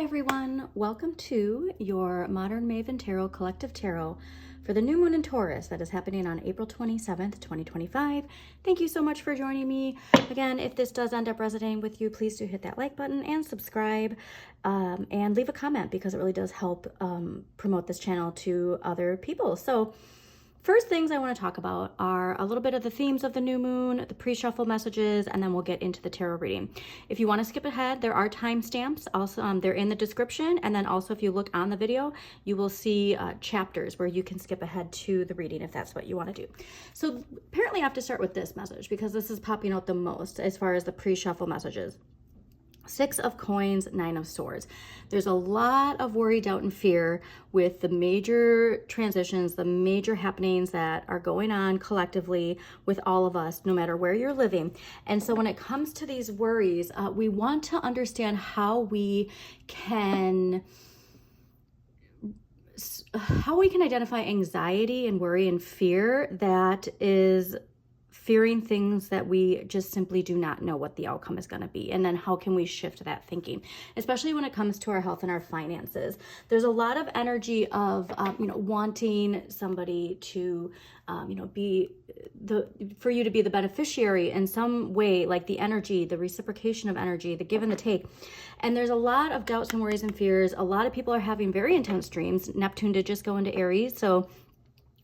Hi everyone, welcome to your Modern Maven Tarot Collective Tarot for the new moon in Taurus that is happening on April 27th, 2025. Thank you so much for joining me. Again, if this does end up resonating with you, please do hit that like button and subscribe and leave a comment because it really does help promote this channel to other people. So first things I want to talk about are a little bit of the themes of the new moon, the pre-shuffle messages, and then we'll get into the tarot reading. If you want to skip ahead, there are timestamps. Also, they're in the description. And then also if you look on the video, you will see chapters where you can skip ahead to the reading if that's what you want to do. So apparently I have to start with this message because this is popping out the most as far as the pre-shuffle messages. 6 of Coins, 9 of Swords. There's a lot of worry, doubt, and fear with the major transitions, the major happenings that are going on collectively with all of us, no matter where you're living. And so when it comes to these worries, we want to understand how we can identify anxiety and worry and fear that is fearing things that we just simply do not know what the outcome is going to be. And then how can we shift that thinking, especially when it comes to our health and our finances? There's a lot of energy of, wanting somebody to, for you to be the beneficiary in some way, like the energy, the reciprocation of energy, the give and the take. And there's a lot of doubts and worries and fears. A lot of people are having very intense dreams. Neptune did just go into Aries. So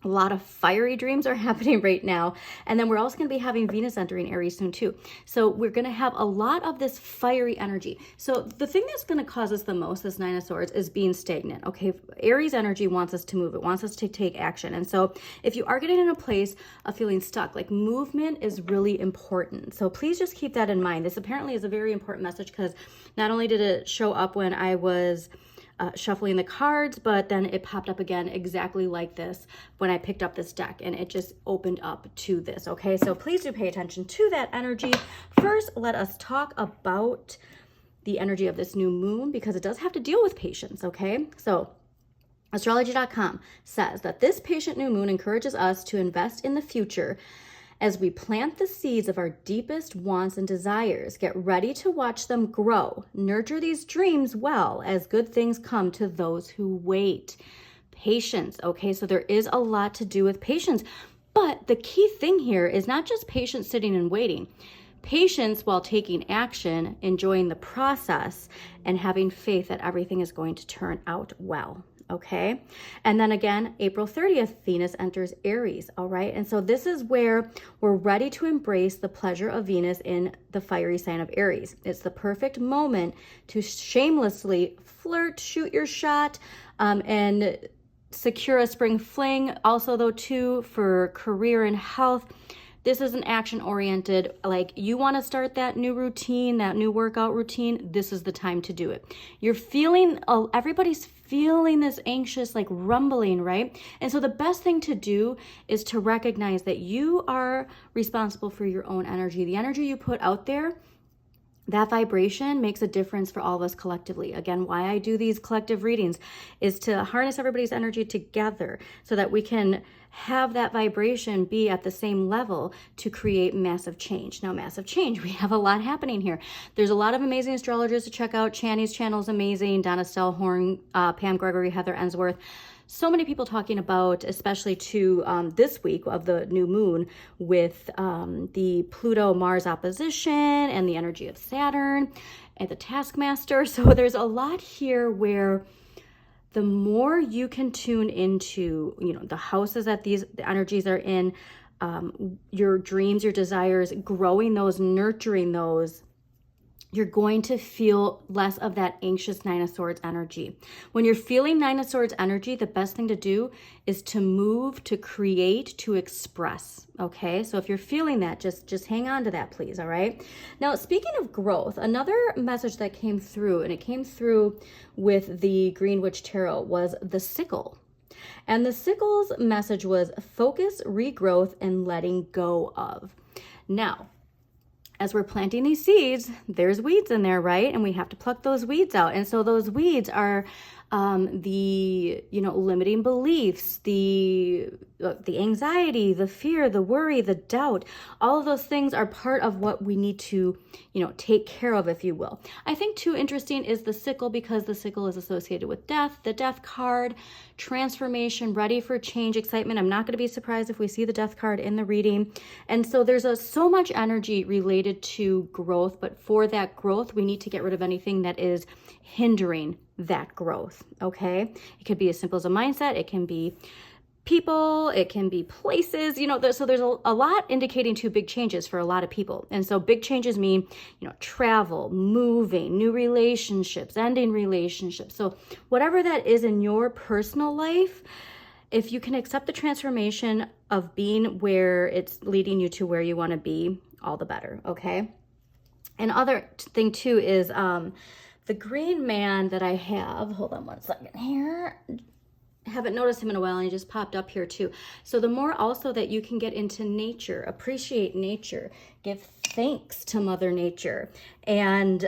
a lot of fiery dreams are happening right now. And then we're also going to be having Venus entering Aries soon too. So we're going to have a lot of this fiery energy. So the thing that's going to cause us the most, this 9 of Swords, is being stagnant. Okay. Aries energy wants us to move. It wants us to take action. And so if you are getting in a place of feeling stuck, like movement is really important. So please just keep that in mind. This apparently is a very important message because not only did it show up when I was shuffling the cards, but then it popped up again exactly like this when I picked up this deck, and it just opened up to this. Okay, so please do pay attention to that energy. First, let us talk about the energy of this new moon because it does have to deal with patience. Okay, so astrology.com says that this patient new moon encourages us to invest in the future as we plant the seeds of our deepest wants and desires. Get ready to watch them grow. Nurture these dreams well as good things come to those who wait. Patience. Okay, so there is a lot to do with patience. But the key thing here is not just patience sitting and waiting. Patience while taking action, enjoying the process, and having faith that everything is going to turn out well. Okay. And then again, April 30th, Venus enters Aries. All right. And so this is where we're ready to embrace the pleasure of Venus in the fiery sign of Aries. It's the perfect moment to shamelessly flirt, shoot your shot, and secure a spring fling. Also though, too, for career and health, this is an action-oriented, like you want to start that new routine, that new workout routine, this is the time to do it. You're feeling, everybody's feeling this anxious, like rumbling, right? And so the best thing to do is to recognize that you are responsible for your own energy. The energy you put out there, that vibration makes a difference for all of us collectively. Again, why I do these collective readings is to harness everybody's energy together so that we can have that vibration be at the same level to create massive change. Now, massive change, we have a lot happening here. There's a lot of amazing astrologers to check out. Channy's channel is amazing. Donna Stellhorn, Pam Gregory, Heather Ensworth. So many people talking about, especially to this week of the new moon with the Pluto-Mars opposition and the energy of Saturn and the Taskmaster. So there's a lot here where the more you can tune into, the houses that the energies are in, your dreams, your desires, growing those, nurturing those, you're going to feel less of that anxious 9 of Swords energy. When you're feeling 9 of Swords energy, the best thing to do is to move, to create, to express. Okay, so if you're feeling that, just hang on to that, please. All right. Now, speaking of growth, another message that came through, and it came through with the Green Witch Tarot, was the sickle. And the sickle's message was focus, regrowth, and letting go of. Now, as we're planting these seeds, there's weeds in there, right? And we have to pluck those weeds out. And so those weeds are the, limiting beliefs, the anxiety, the fear, the worry, the doubt. All of those things are part of what we need to, take care of, if you will. I think too interesting is the sickle, because the sickle is associated with death, the death card, transformation, ready for change, excitement. I'm not going to be surprised if we see the death card in the reading. And so there's so much energy related to growth, but for that growth, we need to get rid of anything that is hindering that growth, okay? It could be as simple as a mindset. It can be people, it can be places, so there's a lot indicating to big changes for a lot of people. And so big changes mean, travel, moving, new relationships, ending relationships. So whatever that is in your personal life, if you can accept the transformation of being where it's leading you to where you want to be, all the better, okay? And other thing too is the green man that I have, hold on one second here. I haven't noticed him in a while, and he just popped up here too. So the more also that you can get into nature, appreciate nature, give thanks to Mother Nature, and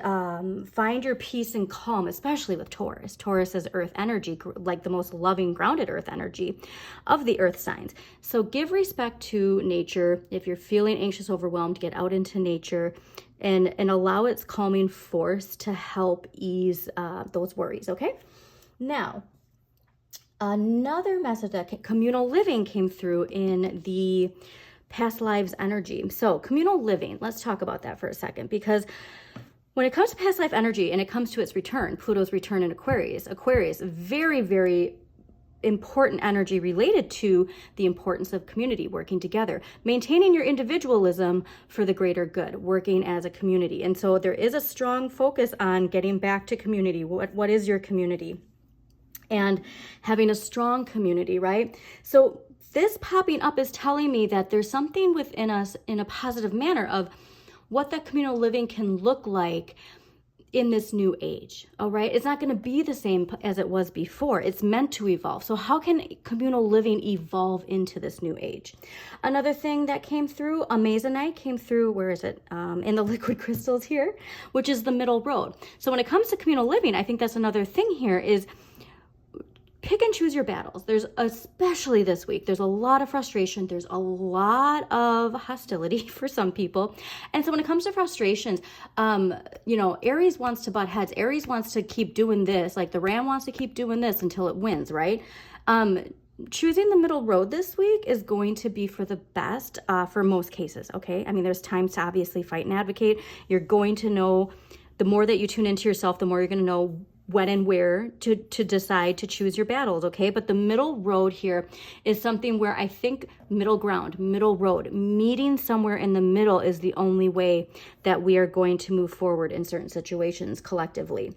find your peace and calm, especially with Taurus. Taurus is earth energy, like the most loving, grounded earth energy of the earth signs. So give respect to nature. If you're feeling anxious, overwhelmed, get out into nature and allow its calming force to help ease those worries, okay? Now, another message that communal living came through in the past lives energy. So communal living, let's talk about that for a second, because when it comes to past life energy and it comes to its return, Pluto's return in Aquarius, very, very important energy related to the importance of community, working together, maintaining your individualism for the greater good, working as a community. And so there is a strong focus on getting back to community. What is your community? And having a strong community, right? So this popping up is telling me that there's something within us in a positive manner of what that communal living can look like in this new age, all right? It's not going to be the same as it was before. It's meant to evolve. So how can communal living evolve into this new age? Another thing that came through, Amazonite came through, where is it? In the liquid crystals here, which is the middle road. So when it comes to communal living, I think that's another thing here is pick and choose your battles. There's, especially this week, there's a lot of frustration. There's a lot of hostility for some people. And so when it comes to frustrations, Aries wants to butt heads. Aries wants to keep doing this. Like the ram wants to keep doing this until it wins, right? Choosing the middle road this week is going to be for the best for most cases, okay? I mean, there's times to obviously fight and advocate. You're going to know, the more that you tune into yourself, the more you're going to know when and where to decide to choose your battles, okay? But the middle road here is something where I think middle ground, middle road, meeting somewhere in the middle is the only way that we are going to move forward in certain situations collectively.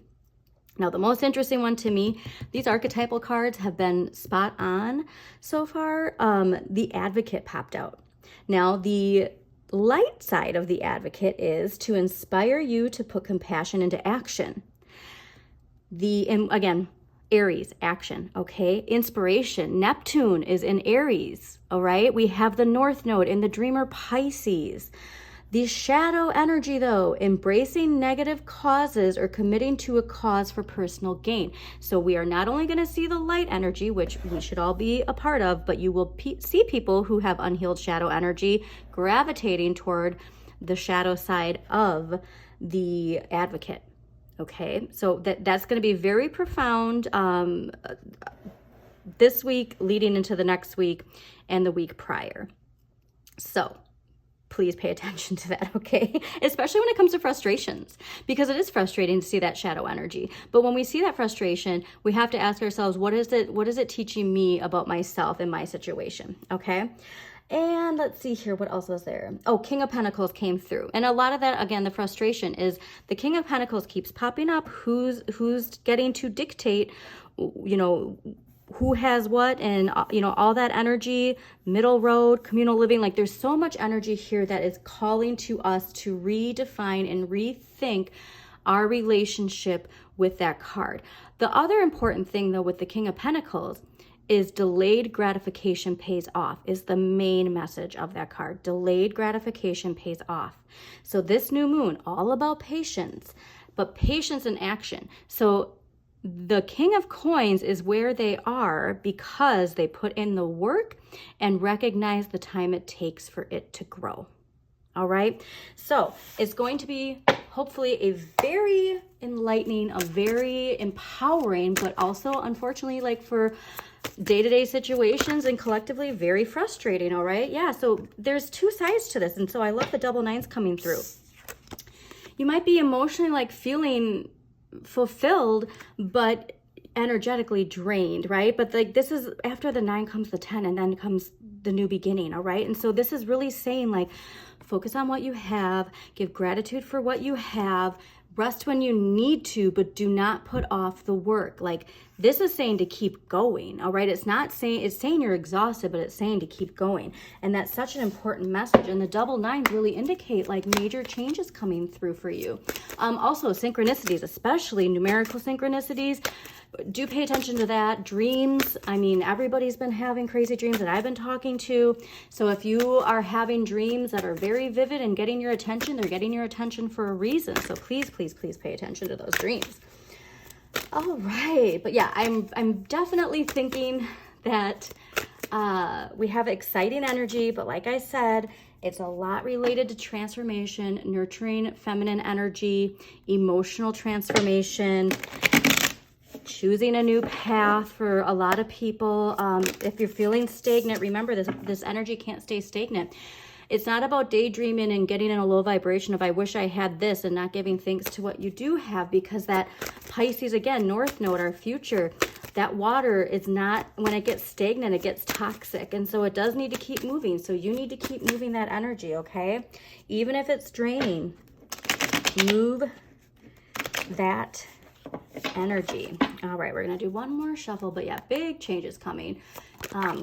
Now, the most interesting one to me, these archetypal cards have been spot on so far. The Advocate popped out. Now, the light side of the Advocate is to inspire you to put compassion into action. And again, Aries, action, okay? Inspiration, Neptune is in Aries, all right? We have the North Node in the Dreamer Pisces. The shadow energy, though, embracing negative causes or committing to a cause for personal gain. So we are not only going to see the light energy, which we should all be a part of, but you will see people who have unhealed shadow energy gravitating toward the shadow side of the Advocate. Okay, so that's going to be very profound this week, leading into the next week and the week prior. So please pay attention to that, okay? Especially when it comes to frustrations, because it is frustrating to see that shadow energy. But when we see that frustration, we have to ask ourselves, what is it teaching me about myself and my situation, okay? And let's see here, what else was there? Oh, King of Pentacles came through. And a lot of that, again, the frustration is the King of Pentacles keeps popping up. Who's getting to dictate, who has what, and, all that energy, middle road, communal living. Like there's so much energy here that is calling to us to redefine and rethink our relationship with that card. The other important thing, though, with the King of Pentacles is delayed gratification pays off, is the main message of that card. Delayed gratification pays off. So this new moon, all about patience, but patience in action. So the King of Coins is where they are because they put in the work and recognize the time it takes for it to grow. All right. So it's going to be hopefully a very enlightening, a very empowering, but also unfortunately, like for day-to-day situations and collectively very frustrating. All right. Yeah. So there's two sides to this. And so I love the double nines coming through. You might be emotionally like feeling fulfilled, but energetically drained, right? But like this is after the 9 comes the 10 and then comes the new beginning. All right. And so this is really saying like, focus on what you have, give gratitude for what you have, rest when you need to, but do not put off the work. Like this is saying to keep going. All right. It's not saying, it's saying you're exhausted, but it's saying to keep going. And that's such an important message. And the double nines really indicate like major changes coming through for you. Also synchronicities, especially numerical synchronicities. Do pay attention to that. Dreams. I mean, everybody's been having crazy dreams that I've been talking to. So if you are having dreams that are very vivid and getting your attention, they're getting your attention for a reason. So please, please, please pay attention to those dreams. All right. But yeah, I'm definitely thinking that we have exciting energy. But like I said, it's a lot related to transformation, nurturing feminine energy, emotional transformation, choosing a new path for a lot of people. If you're feeling stagnant, remember this energy can't stay stagnant. It's not about daydreaming and getting in a low vibration of I wish I had this and not giving thanks to what you do have, because that Pisces, again, North Node, our future, that water is not, when it gets stagnant, it gets toxic. And so it does need to keep moving. So you need to keep moving that energy, okay? Even if it's draining, move that energy. All right, we're going to do one more shuffle, but yeah, big changes coming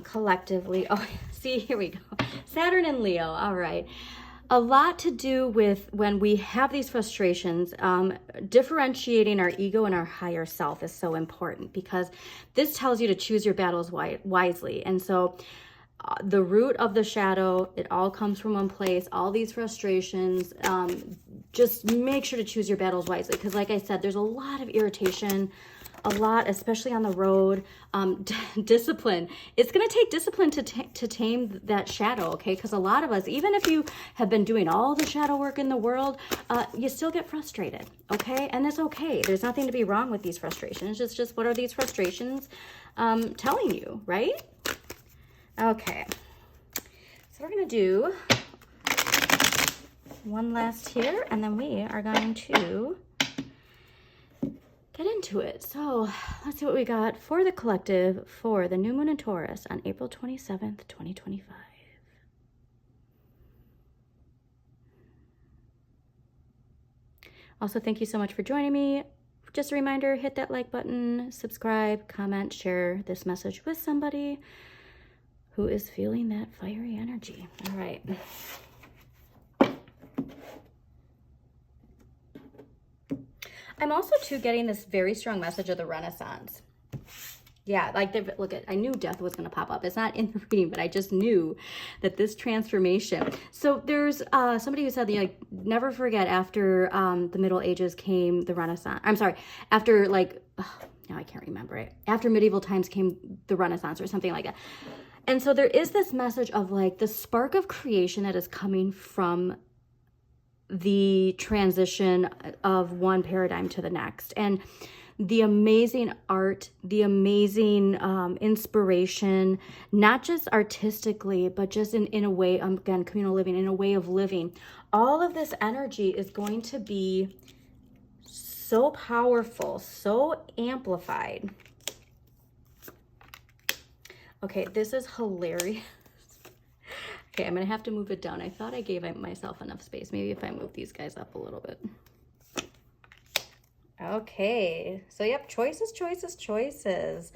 collectively. Oh, see, here we go. Saturn and Leo. All right. A lot to do with when we have these frustrations, differentiating our ego and our higher self is so important, because this tells you to choose your battles wisely. And so the root of the shadow, it all comes from one place, all these frustrations, just make sure to choose your battles wisely. Because like I said, there's a lot of irritation, a lot, especially on the road. Discipline. It's going to take discipline to tame that shadow, okay? Because a lot of us, even if you have been doing all the shadow work in the world, you still get frustrated, okay? And it's okay. There's nothing to be wrong with these frustrations. It's just what are these frustrations telling you, right? Okay. So we're going to do one last here, and then we are going to get into it. So let's see what we got for the collective for the new moon in Taurus on April 27th, 2025. Also, thank you so much for joining me. Just a reminder, hit that like button, subscribe, comment, share this message with somebody who is feeling that fiery energy. All right. I'm also too getting this very strong message of the Renaissance. Yeah, like look at, I knew death was going to pop up. It's not in the reading, but I just knew that this transformation. So there's somebody who said, like, never forget after the Middle Ages came the Renaissance. I'm sorry, after like, now I can't remember it. After medieval times came the Renaissance or something like that. And so there is this message of like the spark of creation that is coming from the transition of one paradigm to the next. And the amazing art, the amazing inspiration, not just artistically, but just in a way, again, communal living, in a way of living. All of this energy is going to be so powerful, so amplified. Okay, this is hilarious. Okay, I'm going to have to move it down. I thought I gave myself enough space. Maybe if I move these guys up a little bit. Okay, so yep, choices, choices, choices.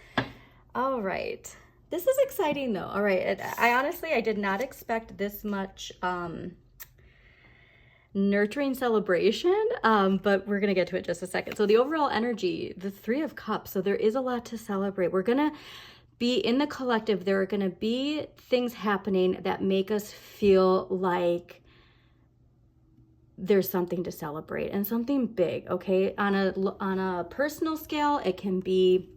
All right. This is exciting though. All right, I did not expect this much nurturing celebration, but we're going to get to it in just a second. So the overall energy, the 3 of Cups. So there is a lot to celebrate. We're going to be in the collective. There are going to be things happening that make us feel like there's something to celebrate and something big, okay? On a personal scale, it can be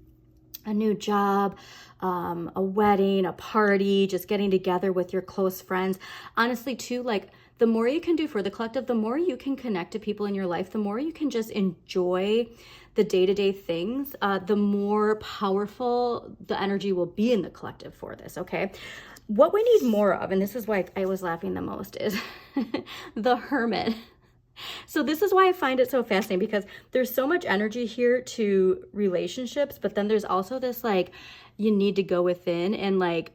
a new job, a wedding, a party, just getting together with your close friends. Honestly, too, like the more you can do for the collective, the more you can connect to people in your life, the more you can just enjoy the day-to-day things, the more powerful the energy will be in the collective for this, okay? What we need more of, and this is why I was laughing the most, is the Hermit. So this is why I find it so fascinating, because there's so much energy here to relationships, but then there's also this like, you need to go within and like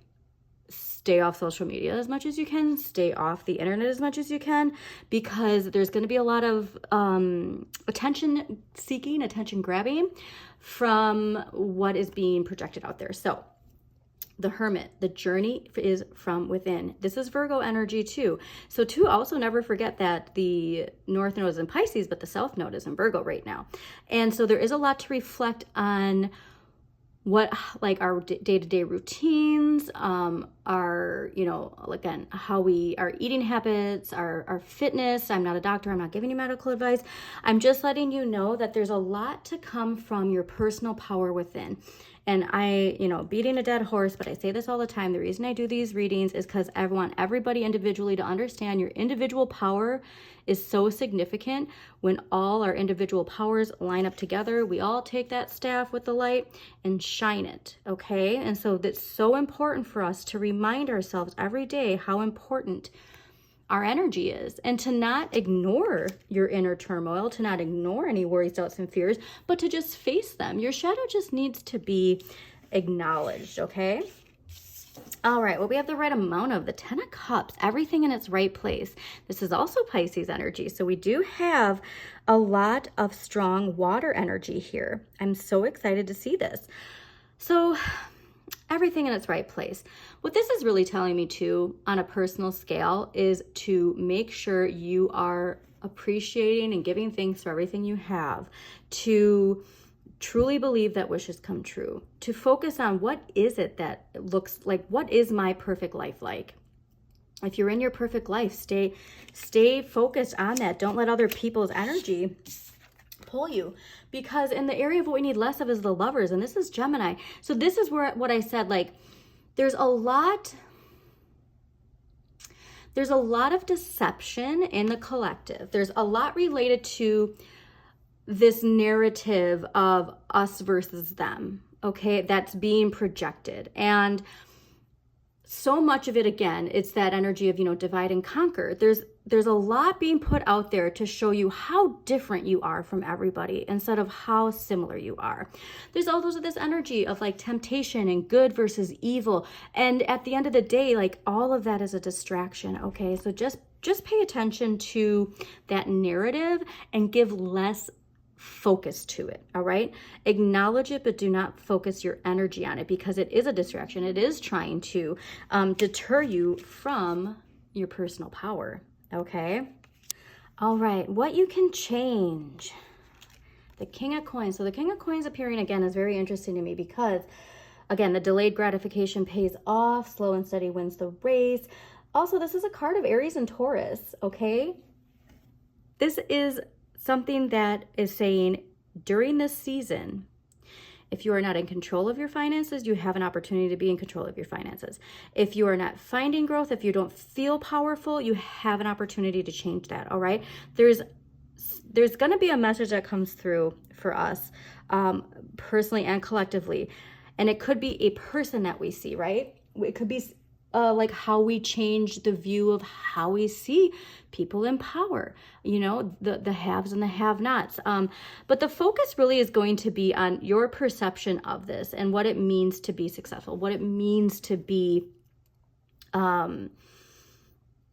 stay off social media as much as you can, stay off the internet as much as you can, because there's going to be a lot of attention seeking, attention grabbing from what is being projected out there. So the Hermit, the journey is from within. This is Virgo energy too. So to also never forget that the North Node is in Pisces, but the South Node is in Virgo right now. And so there is a lot to reflect on what, like our day-to-day routines, our, you know, again, how our eating habits, our fitness. I'm not a doctor. I'm not giving you medical advice. I'm just letting you know that there's a lot to come from your personal power within. And I, you know, beating a dead horse, but I say this all the time. The reason I do these readings is because I want everybody individually to understand your individual power is so significant. When all our individual powers line up together, we all take that staff with the light and shine it, okay? And so that's so important for us to remind ourselves every day how important our energy is, and to not ignore your inner turmoil, to not ignore any worries, doubts, and fears, but to just face them. Your shadow just needs to be acknowledged, okay? All right, well, we have the right amount of the 10 of Cups, everything in its right place. This is also Pisces energy, so we do have a lot of strong water energy here. I'm so excited to see this. So everything in its right place. What this is really telling me too, on a personal scale, is to make sure you are appreciating and giving thanks for everything you have, to truly believe that wishes come true, to focus on what is it that looks like, what is my perfect life like? If you're in your perfect life, stay focused on that. Don't let other people's energy pull you, because in the area of what we need less of is the Lovers, and this is Gemini. So this is where what I said, like there's a lot of deception in the collective. There's a lot related to this narrative of us versus them, okay, that's being projected. And so much of it, again, it's that energy of, you know, divide and conquer. There's a lot being put out there to show you how different you are from everybody instead of how similar you are. There's also this energy of like temptation and good versus evil. And at the end of the day, like all of that is a distraction, okay? So just pay attention to that narrative and give less focus to it, all right? Acknowledge it, but do not focus your energy on it, because it is a distraction. It is trying to deter you from your personal power, okay? All right, what you can change. The King of Coins. So the King of Coins appearing again is very interesting to me because, again, the delayed gratification pays off, slow and steady wins the race. Also, this is a card of Aries and Taurus, okay? This is something that is saying during this season, if you are not in control of your finances, you have an opportunity to be in control of your finances. If you are not finding growth, if you don't feel powerful, you have an opportunity to change that, all right? There's going to be a message that comes through for us personally and collectively, and it could be a person that we see, right? It could be like how we change the view of how we see people in power, you know, the haves and the have-nots. But the focus really is going to be on your perception of this and what it means to be successful, what it means to be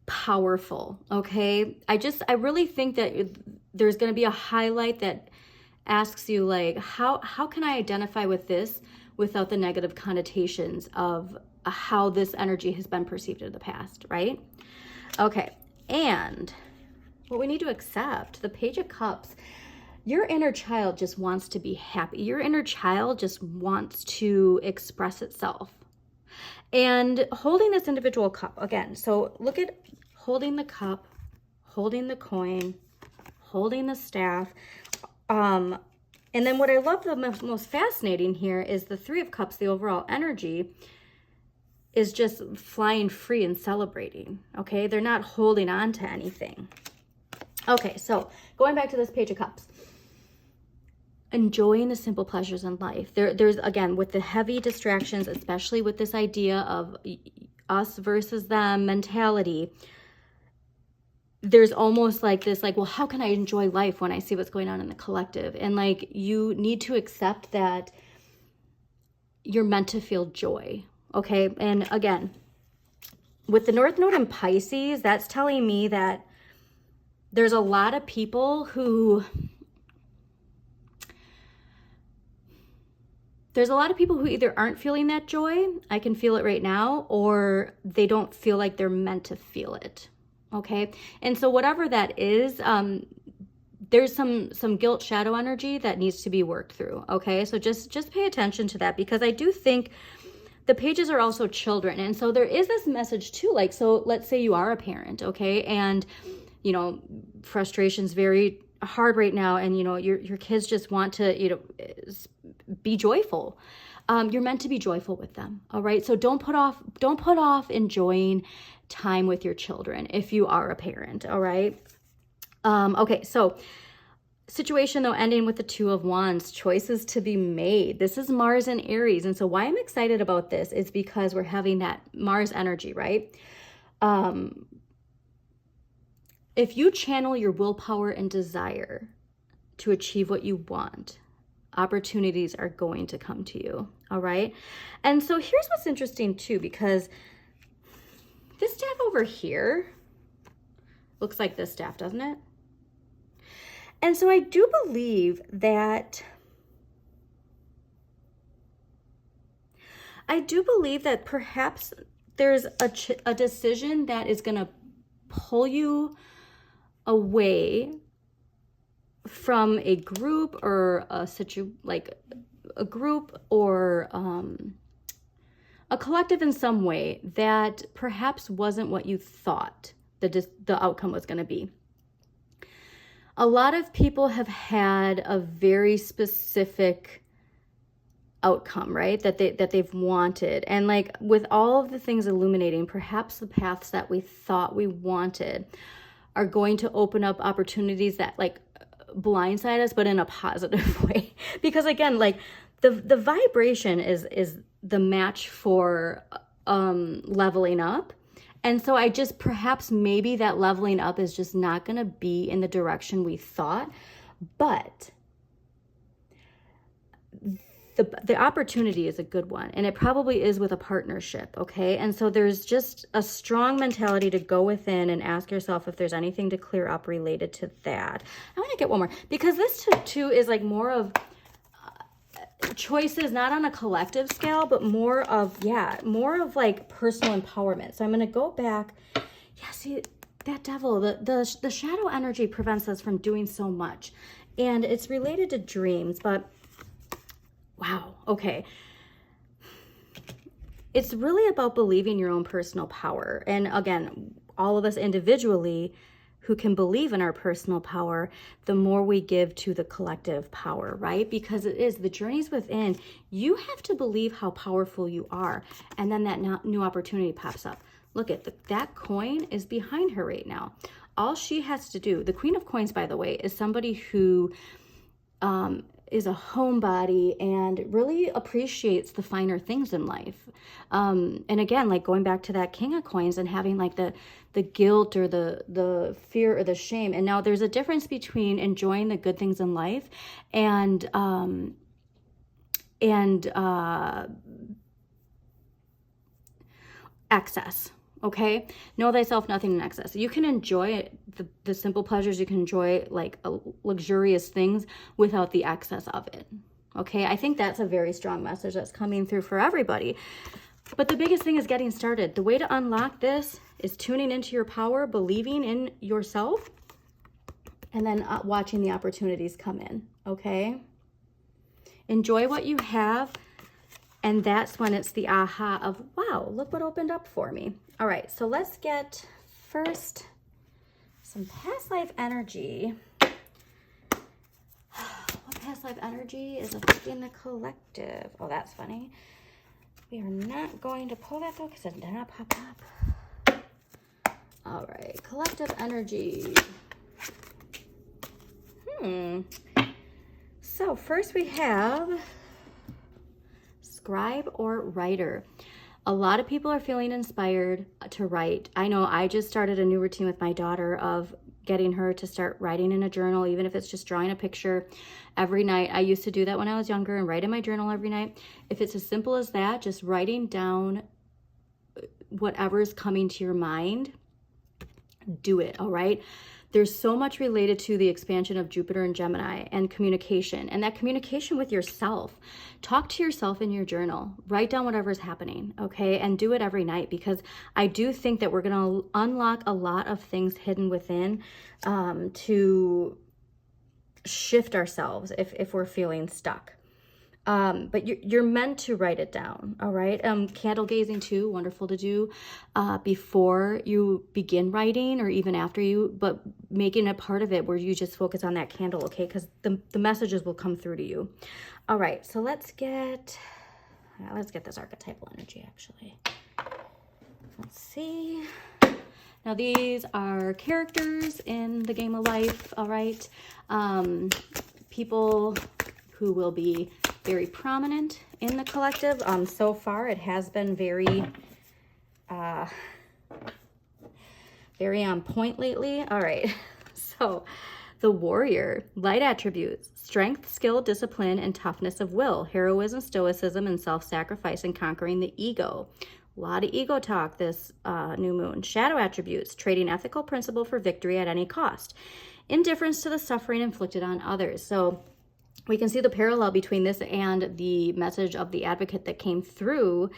powerful, okay? I really think that there's going to be a highlight that asks you, like, how can I identify with this without the negative connotations of how this energy has been perceived in the past, right? Okay, and what we need to accept, the Page of Cups, your inner child just wants to be happy. Your inner child just wants to express itself. And holding this individual cup, again, so look at holding the cup, holding the coin, holding the staff. And then what I love the most fascinating here is the Three of Cups, the overall energy is just flying free and celebrating, okay? They're not holding on to anything. Okay, so going back to this Page of Cups. Enjoying the simple pleasures in life. There's, again, with the heavy distractions, especially with this idea of us versus them mentality, there's almost like this, like, well, how can I enjoy life when I see what's going on in the collective? And like, you need to accept that you're meant to feel joy, okay? And again, with the North Node in Pisces, that's telling me that there's a lot of people who... There's a lot of people who either aren't feeling that joy, I can feel it right now, or they don't feel like they're meant to feel it, okay? And so whatever that is, there's some guilt shadow energy that needs to be worked through, okay? So just pay attention to that, because I do think the pages are also children. And so there is this message too, like, so let's say you are a parent, okay? And, you know, frustration's very hard right now, and you know your kids just want to, you know, be joyful. You're meant to be joyful with them, all right? So don't put off enjoying time with your children if you are a parent, all right? Okay, so situation though, ending with the Two of Wands, choices to be made. This is Mars and Aries, and so why I'm excited about this is because we're having that Mars energy, right? If you channel your willpower and desire to achieve what you want, opportunities are going to come to you, all right? And so here's what's interesting too, because this staff over here looks like this staff, doesn't it? And so I do believe that perhaps there's a decision that is going to pull you away from a group or a group or a collective in some way that perhaps wasn't what you thought the outcome was going to be. A lot of people have had a very specific outcome, right? That they've wanted. And like with all of the things illuminating, perhaps the paths that we thought we wanted are going to open up opportunities that like blindside us, but in a positive way. Because again, like the vibration is the match for leveling up. And so I just, perhaps maybe that leveling up is just not going to be in the direction we thought, but the opportunity is a good one, and it probably is with a partnership, okay? And so there's just a strong mentality to go within and ask yourself if there's anything to clear up related to that. I want to get one more, because this too is like more of choices, not on a collective scale, but more of like personal empowerment. So I'm going to go back. Yeah, see, that devil, the shadow energy prevents us from doing so much, and it's related to dreams, but wow, okay. It's really about believing your own personal power. And again, all of us individually who can believe in our personal power, the more we give to the collective power, right? Because it is, the journey's within. You have to believe how powerful you are. And then that new opportunity pops up. Look at that coin is behind her right now. All she has to do, the Queen of Coins, by the way, is somebody who is a homebody and really appreciates the finer things in life. And again, like going back to that King of Coins and having like the guilt or the fear or the shame. And now there's a difference between enjoying the good things in life and excess. Okay, know thyself, nothing in excess. You can enjoy the simple pleasures. You can enjoy like luxurious things without the excess of it. Okay, I think that's a very strong message that's coming through for everybody. But the biggest thing is getting started. The way to unlock this is tuning into your power, believing in yourself, and then watching the opportunities come in. Okay, enjoy what you have. And that's when it's the aha of, wow, look what opened up for me. All right, so let's get first some past life energy. What past life energy is affecting the collective? Oh, that's funny. We are not going to pull that though because it did not pop up. All right, collective energy. So first we have scribe or writer. A lot of people are feeling inspired to write. I know I just started a new routine with my daughter of getting her to start writing in a journal, even if it's just drawing a picture every night. I used to do that when I was younger and write in my journal every night. If it's as simple as that, just writing down whatever's coming to your mind, do it, all right? There's so much related to the expansion of Jupiter and Gemini and communication, and that communication with yourself. Talk to yourself in your journal. Write down whatever's happening, okay? And do it every night, because I do think that we're going to unlock a lot of things hidden within to shift ourselves if we're feeling stuck. But you're meant to write it down, all right? Candle gazing too, wonderful to do before you begin writing or even after you, but making a part of it where you just focus on that candle, okay? Because the messages will come through to you. All right, so let's get this archetypal energy, actually. Let's see. Now, these are characters in the game of life, all right? People who will be very prominent in the collective. So far, it has been very on point lately. All right, so the warrior, light attributes, strength, skill, discipline, and toughness of will, heroism, stoicism, and self-sacrifice, and conquering the ego. A lot of ego talk this new moon. Shadow attributes, trading ethical principle for victory at any cost, indifference to the suffering inflicted on others. So we can see the parallel between this and the message of the advocate that came through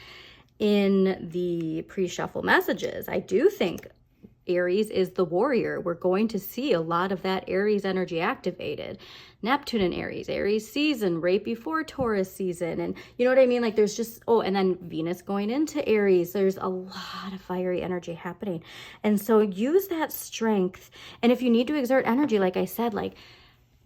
in the pre-shuffle messages. I do think Aries is the warrior. We're going to see a lot of that Aries energy activated. Neptune in Aries, Aries season, right before Taurus season. And you know what I mean? Like there's just, and then Venus going into Aries. There's a lot of fiery energy happening. And so use that strength. And if you need to exert energy, like I said, like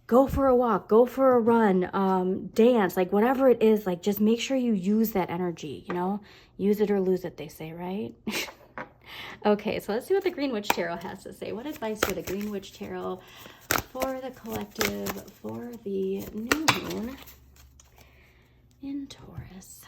go for a walk, go for a run, dance, like whatever it is, like just make sure you use that energy, you know, use it or lose it, they say, right? Okay, so let's see what the Green Witch Tarot has to say. What advice for the Green Witch Tarot for the collective for the new moon in Taurus?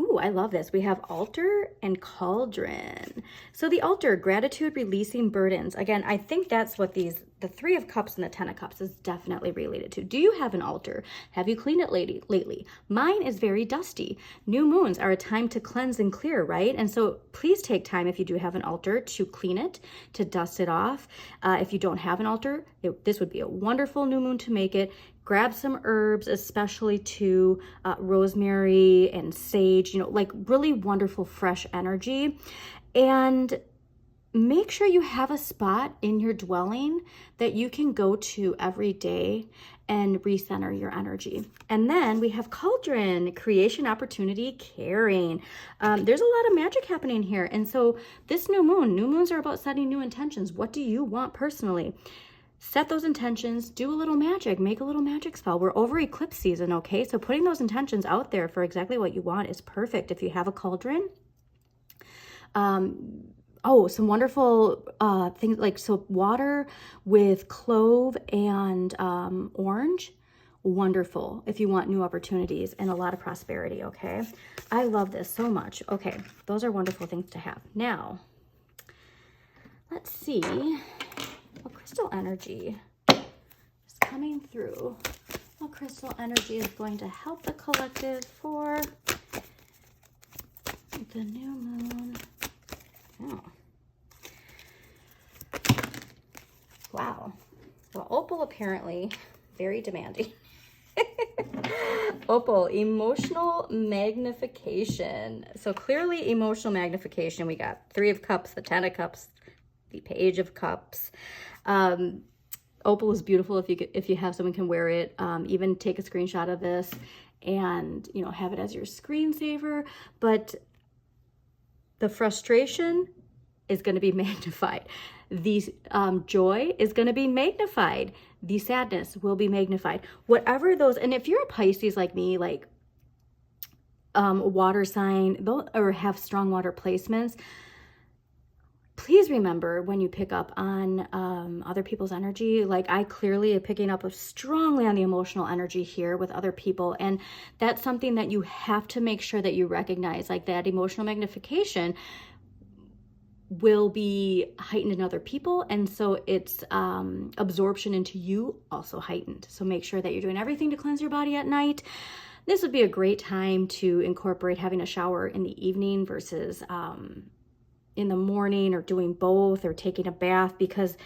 Ooh, I love this. We have altar and cauldron. So the altar, gratitude, releasing burdens. Again, I think that's what the Three of Cups and the Ten of Cups is definitely related to. Do you have an altar? Have you cleaned it lately? Mine is very dusty. New moons are a time to cleanse and clear, right? And so please take time if you do have an altar to clean it, to dust it off. If you don't have an altar, this would be a wonderful new moon to make it. Grab some herbs, especially to rosemary and sage, you know, like really wonderful fresh energy. And make sure you have a spot in your dwelling that you can go to every day and recenter your energy. And then we have cauldron, creation, opportunity, caring. There's a lot of magic happening here. And so this new moons are about setting new intentions. What do you want personally? Set those intentions, do a little magic, make a little magic spell. We're over eclipse season, okay? So putting those intentions out there for exactly what you want is perfect. If you have a cauldron, some wonderful things like soap water with clove and orange. Wonderful if you want new opportunities and a lot of prosperity, okay? I love this so much. Okay, those are wonderful things to have. Now, let's see what crystal energy is coming through. What crystal energy is going to help the collective for the new moon? Oh. Wow. Well, Opal apparently very demanding. Opal, emotional magnification. So clearly emotional magnification. We got Three of Cups, the Ten of Cups, the Page of Cups. Opal is beautiful if you have someone can wear it. Even take a screenshot of this and, you know, have it as your screensaver. But the frustration is going to be magnified. The joy is going to be magnified. The sadness will be magnified. Whatever those, and if you're a Pisces like me, like water sign, or have strong water placements, please remember when you pick up on other people's energy, like I clearly am picking up strongly on the emotional energy here with other people. And that's something that you have to make sure that you recognize, like that emotional magnification will be heightened in other people. And so it's absorption into you also heightened. So make sure that you're doing everything to cleanse your body at night. This would be a great time to incorporate having a shower in the evening versus in the morning, or doing both, or taking a bath, because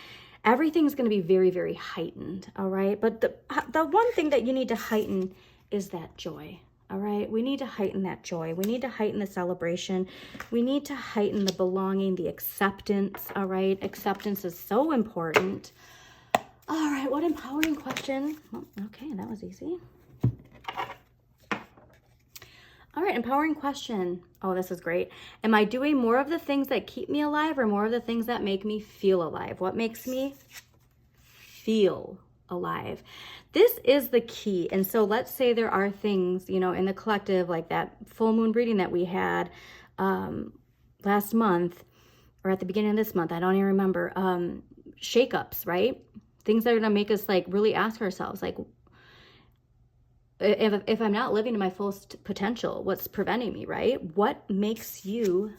everything's going to be very, very heightened. All right. But the one thing that you need to heighten is that joy. All right. We need to heighten that joy. We need to heighten the celebration. We need to heighten the belonging, the acceptance. All right. Acceptance is so important. All right. What empowering question? Well, okay. That was easy. All right, empowering question. Oh, this is great. Am I doing more of the things that keep me alive, or more of the things that make me feel alive? What makes me feel alive? This is the key. And so let's say there are things, you know, in the collective, like that full moon reading that we had last month, or at the beginning of this month, I don't even remember, shakeups, right? Things that are going to make us like really ask ourselves, like, if I'm not living to my fullest potential, what's preventing me, right? What makes you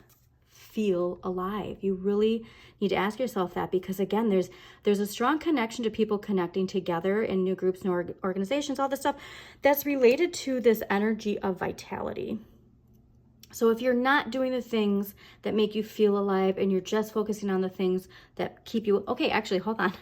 feel alive? You really need to ask yourself that, because again, there's a strong connection to people connecting together in new groups and organizations, all this stuff that's related to this energy of vitality. So if you're not doing the things that make you feel alive, and you're just focusing on the things that keep you, okay, actually, hold on.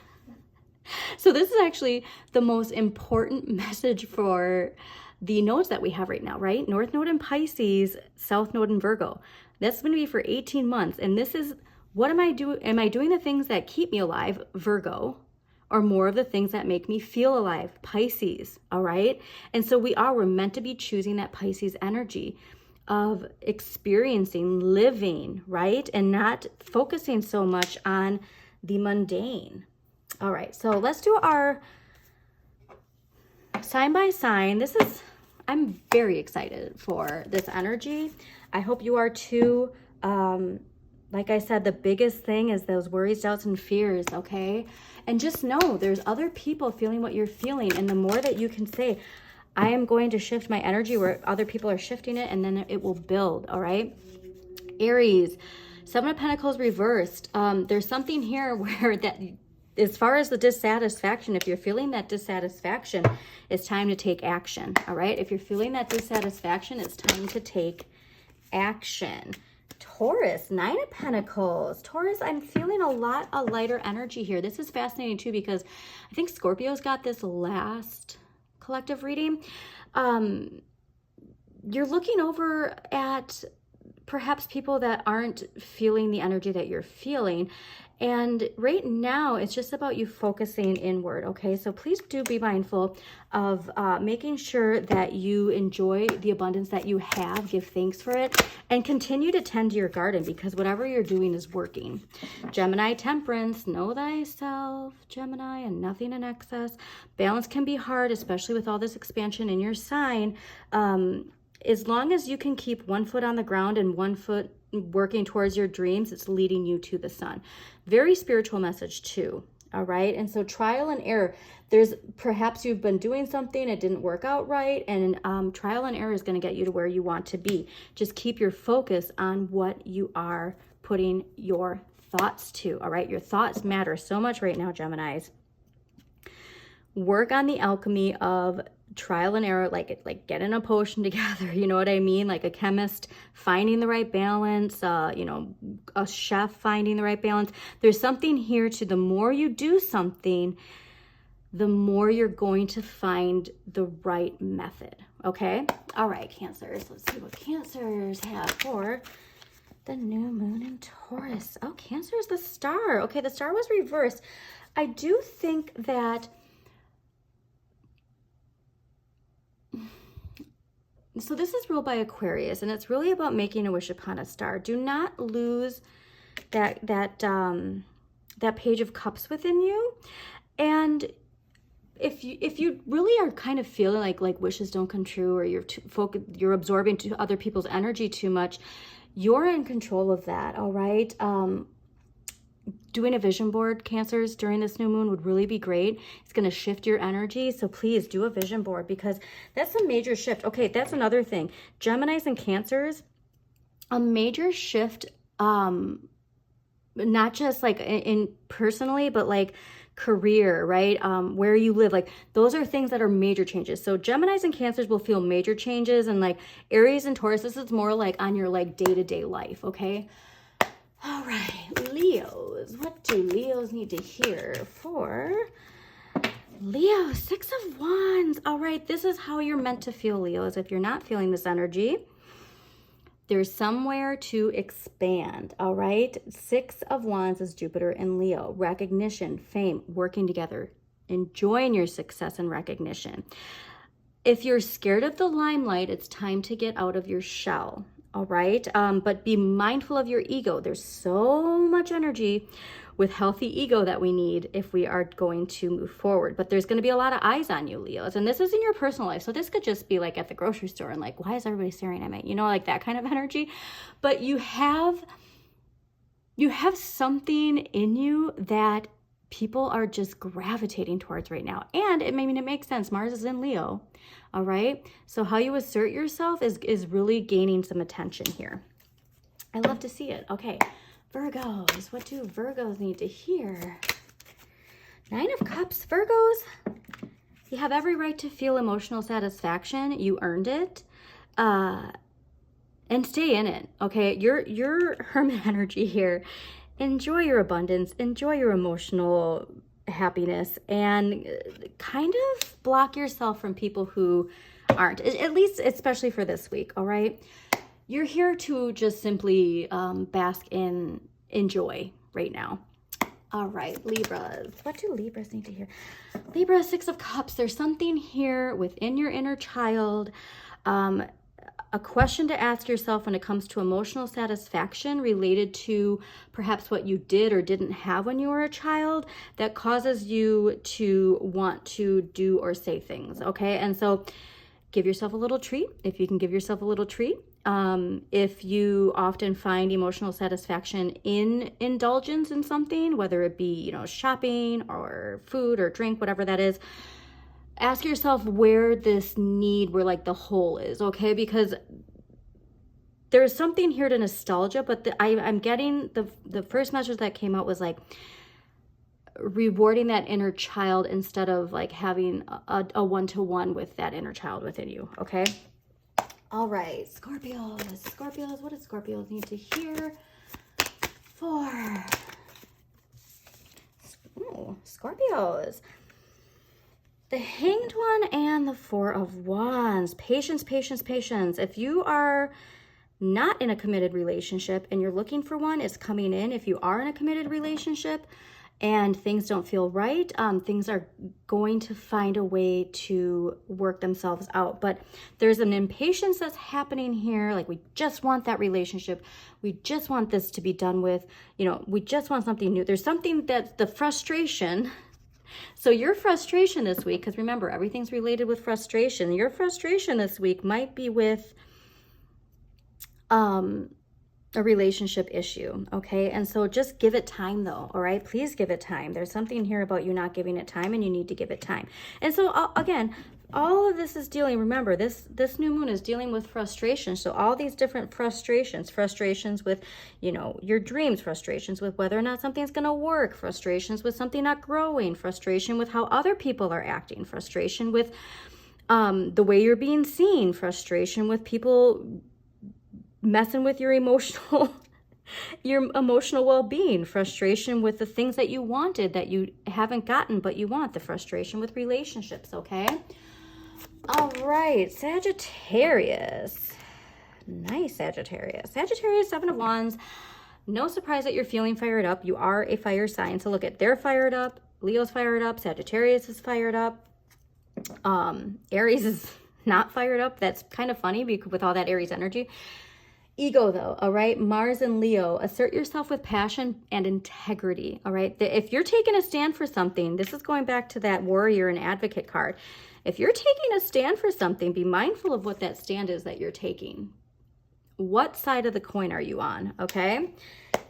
So this is actually the most important message for the nodes that we have right now, right? North node in Pisces, South node in Virgo. That's going to be for 18 months. And this is, what am I doing? Am I doing the things that keep me alive, Virgo, or more of the things that make me feel alive, Pisces, all right? And so we're meant to be choosing that Pisces energy of experiencing, living, right? And not focusing so much on the mundane. All right, so let's do our sign by sign. I'm very excited for this energy. I hope you are too. Like I said, the biggest thing is those worries, doubts, and fears, okay? And just know there's other people feeling what you're feeling. And the more that you can say, I am going to shift my energy where other people are shifting it, and then it will build, all right? Aries, Seven of Pentacles reversed. There's something here where that... As far as the dissatisfaction, if you're feeling that dissatisfaction, it's time to take action, all right? If you're feeling that dissatisfaction, it's time to take action. Taurus, Nine of Pentacles. Taurus, I'm feeling a lot of lighter energy here. This is fascinating too, because I think Scorpio's got this last collective reading. You're looking over at perhaps people that aren't feeling the energy that you're feeling. And right now, it's just about you focusing inward, okay? So please do be mindful of making sure that you enjoy the abundance that you have, give thanks for it, and continue to tend to your garden, because whatever you're doing is working. Gemini, Temperance, know thyself, Gemini, and nothing in excess. Balance can be hard, especially with all this expansion in your sign. As long as you can keep one foot on the ground and one foot working towards your dreams, it's leading you to the sun. Very spiritual message too, all right? And so trial and error, there's perhaps you've been doing something, it didn't work out right, and trial and error is going to get you to where you want to be. Just keep your focus on what you are putting your thoughts to, all right? Your thoughts matter so much right now, Geminis. Work on the alchemy of trial and error, like getting a potion together, you know what I mean? Like a chemist finding the right balance, you know, a chef finding the right balance. There's something here to, the more you do something, the more you're going to find the right method, okay? All right, Cancers, let's see what Cancers have for the new moon in Taurus. Oh, Cancer is the star. Okay, the star was reversed. I do think that so this is ruled by Aquarius, and it's really about making a wish upon a star. Do not lose that Page of Cups within you. And if you really are kind of feeling like wishes don't come true, or you're absorbing to other people's energy too much, you're in control of that. All right. Doing a vision board, Cancers, during this new moon would really be great. It's going to shift your energy. So please do a vision board, because that's a major shift. Okay, that's another thing. Geminis and Cancers, a major shift, not just like in personally, but like career, right? Where you live, like those are things that are major changes. So Geminis and Cancers will feel major changes, and like Aries and Taurus, this is more like on your like day-to-day life. Okay. All right, Leos, what do Leos need to hear for Leo? 6 of Wands. All right, this is how you're meant to feel, Leos. If you're not feeling this energy, there's somewhere to expand. All right, 6 of Wands is Jupiter in Leo. Recognition, fame, working together, enjoying your success and recognition. If you're scared of the limelight, it's time to get out of your shell. All right. But be mindful of your ego. There's so much energy with healthy ego that we need if we are going to move forward. But there's going to be a lot of eyes on you, Leos. And this is in your personal life. So this could just be like at the grocery store and like, why is everybody staring at me? You know, like that kind of energy. But you have something in you that people are just gravitating towards right now. And it makes sense. Mars is in Leo. All right. So how you assert yourself is really gaining some attention here. I love to see it. Okay. Virgos. What do Virgos need to hear? 9 of Cups. Virgos, you have every right to feel emotional satisfaction. You earned it. And stay in it. Okay. Your Hermit energy here. Enjoy your abundance. Enjoy your emotional happiness, and kind of block yourself from people who aren't, at least especially for this week. All right, you're here to just simply bask in joy right now. All right, Libras, what do Libras need to hear? Libra, 6 of Cups. There's something here within your inner child, a question to ask yourself when it comes to emotional satisfaction related to perhaps what you did or didn't have when you were a child that causes you to want to do or say things. Okay. And so give yourself a little treat if you can give yourself a little treat. If you often find emotional satisfaction in indulgence in something, whether it be, you know, shopping or food or drink, whatever that is, ask yourself where this need, where like the hole is, okay? Because there's something here to nostalgia, but I'm getting the first message that came out was like rewarding that inner child instead of like having a one-to-one with that inner child within you, okay? All right, Scorpios. Scorpios, what does Scorpios need to hear for? Ooh, Scorpios. The Hanged One and the 4 of Wands. Patience, patience, patience. If you are not in a committed relationship and you're looking for one, it's coming in. If you are in a committed relationship and things don't feel right, things are going to find a way to work themselves out. But there's an impatience that's happening here. Like, we just want that relationship. We just want this to be done with. You know, we just want something new. There's something that the frustration. So your frustration this week, because remember, everything's related with frustration. Your frustration this week might be with a relationship issue, okay? And so just give it time though, all right? Please give it time. There's something here about you not giving it time, and you need to give it time. And so again, all of this is dealing, remember, this new moon is dealing with frustration. So all these different frustrations with, you know, your dreams, frustrations with whether or not something's going to work, frustrations with something not growing, frustration with how other people are acting, frustration with the way you're being seen, frustration with people messing with your emotional well-being, frustration with the things that you wanted that you haven't gotten but you want, the frustration with relationships, okay? All right, Sagittarius. Nice, Sagittarius. Sagittarius, 7 of Wands. No surprise that you're feeling fired up. You are a fire sign. So look at, they're fired up. Leo's fired up. Sagittarius is fired up. Aries is not fired up. That's kind of funny because with all that Aries energy. Ego though, all right? Mars and Leo, assert yourself with passion and integrity, all right? If you're taking a stand for something, this is going back to that warrior and advocate card. If you're taking a stand for something, be mindful of what that stand is that you're taking. What side of the coin are you on, okay?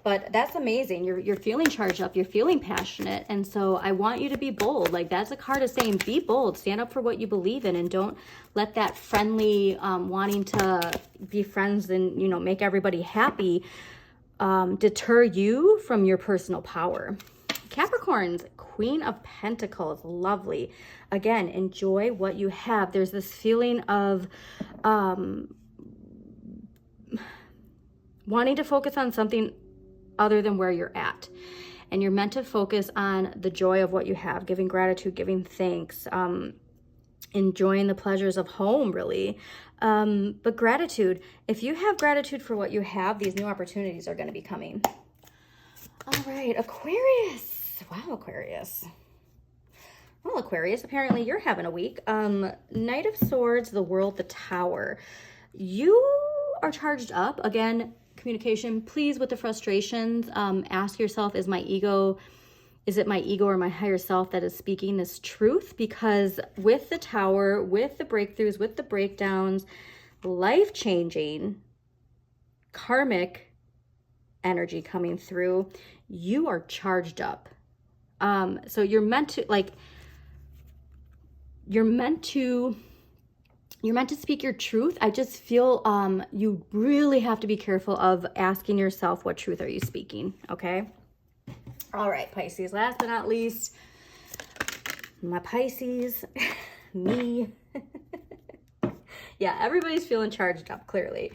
But that's amazing. You're feeling charged up. You're feeling passionate. And so I want you to be bold. Like, that's a card of saying, be bold. Stand up for what you believe in. And don't let that friendly wanting to be friends and, you know, make everybody happy deter you from your personal power. Capricorns, Queen of Pentacles. Lovely. Again, enjoy what you have. There's this feeling of wanting to focus on something other than where you're at. And you're meant to focus on the joy of what you have, giving gratitude, giving thanks, enjoying the pleasures of home, really. But gratitude, if you have gratitude for what you have, these new opportunities are going to be coming. All right, Aquarius. Wow, Aquarius. Well, Aquarius, apparently you're having a week. Knight of Swords, the World, the Tower. You are charged up. Again, communication, please, with the frustrations, ask yourself, is it my ego or my higher self that is speaking this truth? Because with the Tower, with the breakthroughs, with the breakdowns, life-changing, karmic energy coming through, you are charged up. So you're meant to speak your truth. I just feel you really have to be careful of asking yourself, what truth are you speaking? Okay. All right, Pisces. Last but not least, my Pisces, me. Yeah, everybody's feeling charged up, clearly.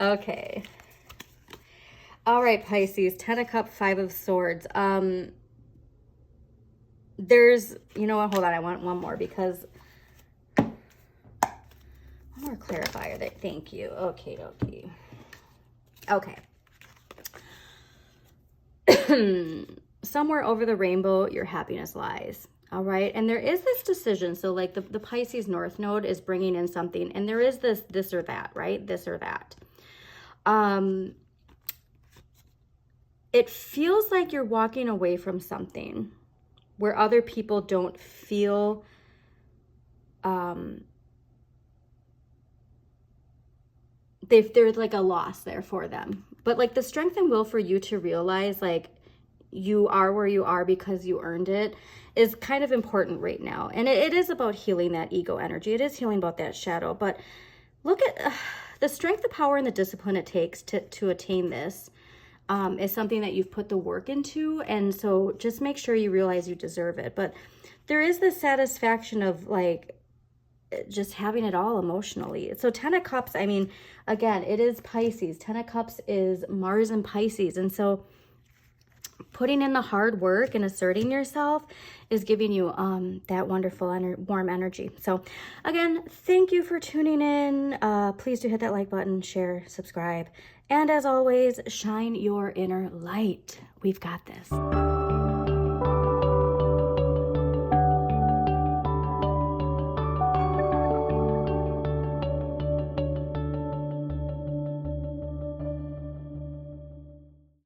Okay. All right, Pisces. 10 of Cups, 5 of Swords. There's, you know what? Hold on. I want one more because... more clarifier there. Thank you. Okay. Somewhere over the rainbow, your happiness lies. All right. And there is this decision. So like the Pisces North Node is bringing in something, and there is this or that, right? This or that. It feels like you're walking away from something where other people don't feel there's like a loss there for them. But like the strength and will for you to realize like you are where you are because you earned it is kind of important right now. And it is about healing that ego energy. It is healing about that shadow. But look at the strength, the power, and the discipline it takes to attain this is something that you've put the work into. And so just make sure you realize you deserve it. But there is this satisfaction of like just having it all emotionally. So 10 of Cups, I mean, again, it is Pisces. 10 of Cups is Mars and Pisces. And so putting in the hard work and asserting yourself is giving you that wonderful warm energy. So again, thank you for tuning in. Please do hit that like button, share, subscribe. And as always, shine your inner light. We've got this.